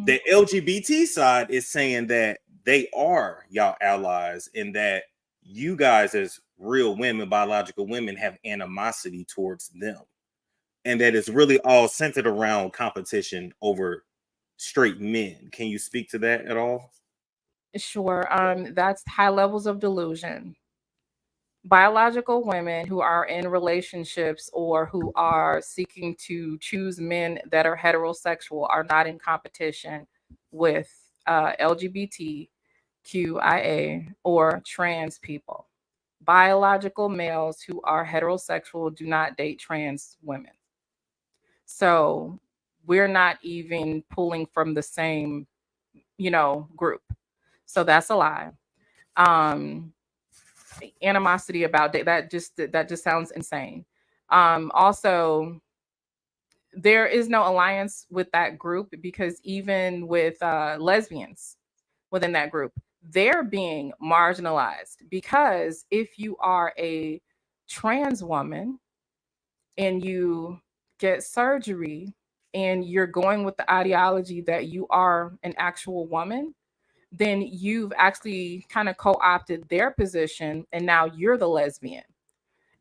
The LGBT side is saying that they are y'all allies and that you guys as real women, biological women, have animosity towards them. And that it's really all centered around competition over straight men. Can you speak to that at all? Sure. That's high levels of delusion. Biological women who are in relationships or who are seeking to choose men that are heterosexual are not in competition with LGBTQIA or trans people. Biological males who are heterosexual do not date trans women. So we're not even pulling from the same, group. So that's a lie. Um, Animosity about that just sounds insane. Also, there is no alliance with that group because even with lesbians within that group, they're being marginalized because if you are a trans woman and you get surgery and you're going with the ideology that you are an actual woman, then you've actually kind of co-opted their position and now you're the lesbian.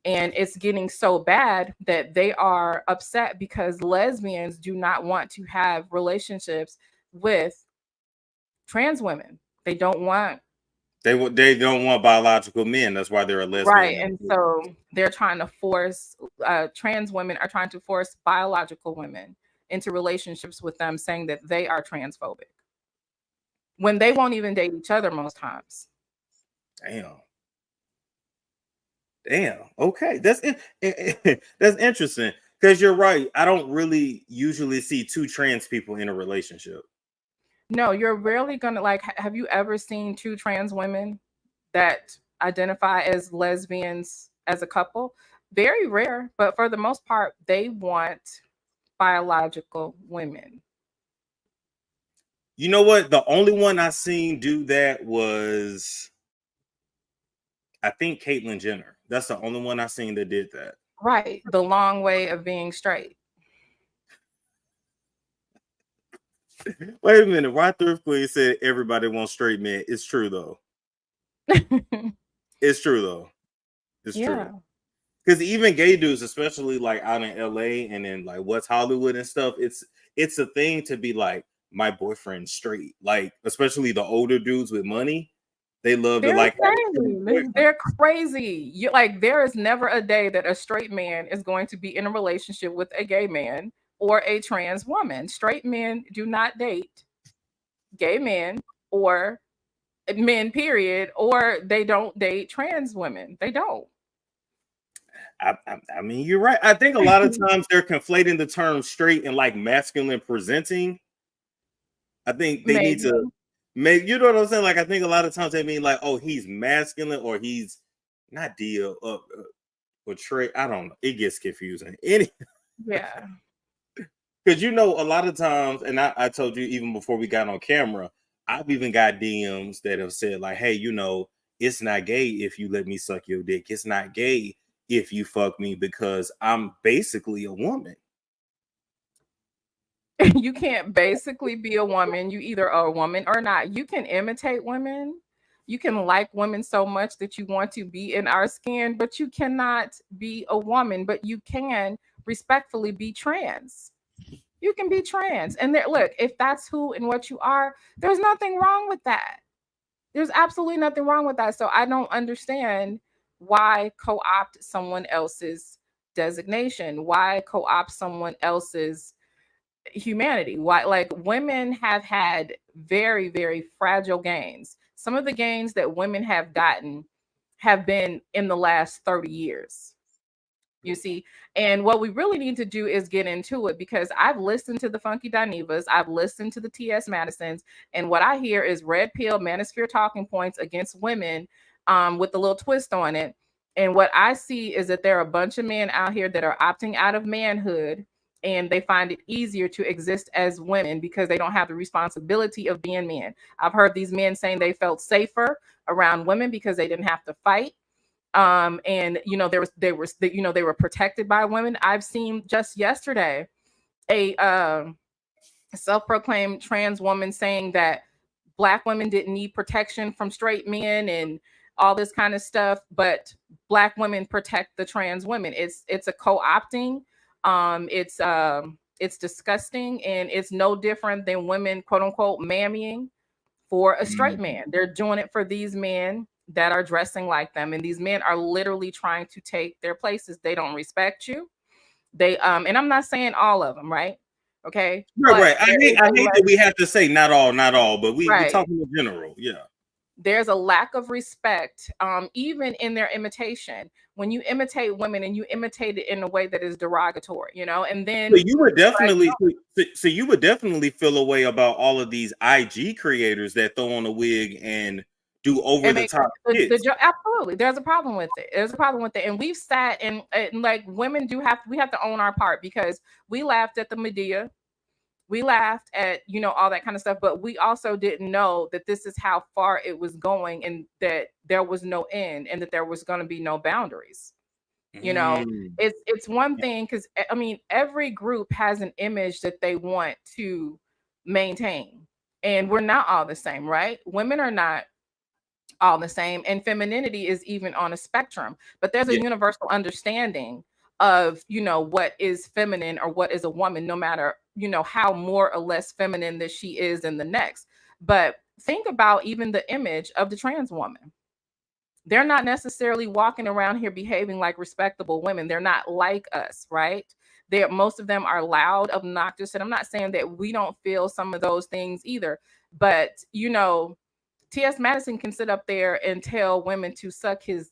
And it's getting so bad that they are upset because lesbians do not want to have relationships with trans women. They don't want. They don't want biological men. That's why they're a Right. lesbian. And so they're trying to force, trans women are trying to force biological women into relationships with them, saying that they are transphobic when they won't even date each other most times. Damn. Okay, that's that's interesting because you're right. I don't really usually see two trans people in a relationship. No, you're rarely gonna like. Have you ever seen two trans women that identify as lesbians as a couple? Very rare, but for the most part, they want biological women. You know what? The only one I seen do that was, I think, Caitlyn Jenner. That's the only one I seen that did that. Right, the long way of being straight. Wait a minute. Why Thrift Queen said everybody wants straight men? It's true though. It's true though. It's Yeah. true. Because even gay dudes, especially like out in LA and in like West Hollywood and stuff, it's a thing to be like, my boyfriend's straight. Like, especially the older dudes with money, they love to They're like have a straight insane. boyfriend. They're crazy. You like there is never a day that a straight man is going to be in a relationship with a gay man or a trans woman. Straight men do not date gay men or men, period, or they don't date trans women. They don't. I mean, you're right. I think a lot of times they're conflating the term straight and like masculine presenting. I think they need Maybe. to make, you know what I'm saying? Like, I think a lot of times they mean like, oh, he's masculine or he's not deal or trait. I don't know. It gets confusing. Yeah. Because a lot of times, and I told you even before we got on camera, I've even got DMs that have said like, hey, it's not gay if you let me suck your dick. It's not gay if you fuck me because I'm basically a woman. You can't basically be a woman. You either are a woman or not. You can imitate women. You can like women so much that you want to be in our skin, but you cannot be a woman, but you can respectfully be trans. You can be trans. And there, look, if that's who and what you are, there's nothing wrong with that. There's absolutely nothing wrong with that. So I don't understand why co-opt someone else's designation, why co-opt someone else's humanity. Why, like, women have had very, very fragile gains. Some of the gains that women have gotten have been in the last 30 years. You see, and what we really need to do is get into it because I've listened to the Funky Dinevas, I've listened to the T.S. Madisons, and what I hear is red pill manosphere talking points against women, with a little twist on it. And what I see is that there are a bunch of men out here that are opting out of manhood and they find it easier to exist as women because they don't have the responsibility of being men. I've heard these men saying they felt safer around women because they didn't have to fight, and they were protected by women. I've seen just yesterday a self-proclaimed trans woman saying that Black women didn't need protection from straight men and all this kind of stuff, but Black women protect the trans women. It's a co-opting. It's disgusting, and it's no different than women, quote unquote, mammying for a straight man. They're doing it for these men that are dressing like them, and these men are literally trying to take their places. They don't respect you. They and I'm not saying all of them, right? Okay, Right. I hate that we have to say not all, but we're talking in general. Yeah. There's a lack of respect, even in their imitation. When you imitate women and you imitate it in a way that is derogatory, and then you would definitely, you would definitely feel a way about all of these IG creators that throw on a wig and do over the top. Absolutely, there's a problem with it. And we've sat and like women we have to own our part, because we laughed at the Medea. We laughed at, all that kind of stuff, but we also didn't know that this is how far it was going, and that there was no end, and that there was going to be no boundaries. It's one thing, because I mean, every group has an image that they want to maintain, and we're not all the same, right? Women are not all the same, and femininity is even on a spectrum, but there's a universal understanding of what is feminine or what is a woman, no matter how more or less feminine that she is in the next. But think about even the image of the trans woman. They're not necessarily walking around here behaving like respectable women. They're not like us, right? Most of them are loud, obnoxious, and I'm not saying that we don't feel some of those things either, but T.S. Madison can sit up there and tell women to suck his,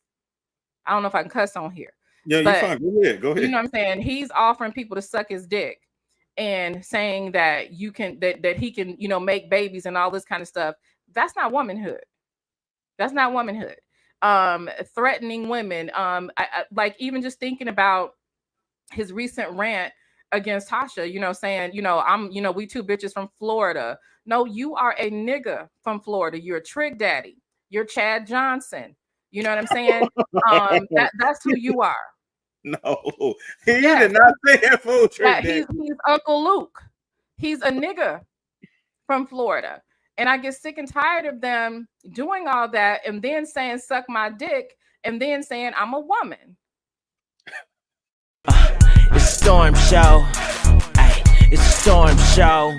I don't know if I can cuss on here. Yeah, you're fine. Go ahead. You know what I'm saying? He's offering people to suck his dick and saying that you can, that he can, make babies and all this kind of stuff. That's not womanhood. That's not womanhood. Threatening women. I like, even just thinking about his recent rant against Tasha, saying, we two bitches from Florida. No, you are a nigga from Florida. You're a trig daddy. You're Chad Johnson. You know what I'm saying? That's who you are. No, he did not say that, fool. He's Uncle Luke. He's a nigga from Florida. And I get sick and tired of them doing all that and then saying, suck my dick, and then saying, I'm a woman. It's a storm show. It's a storm show.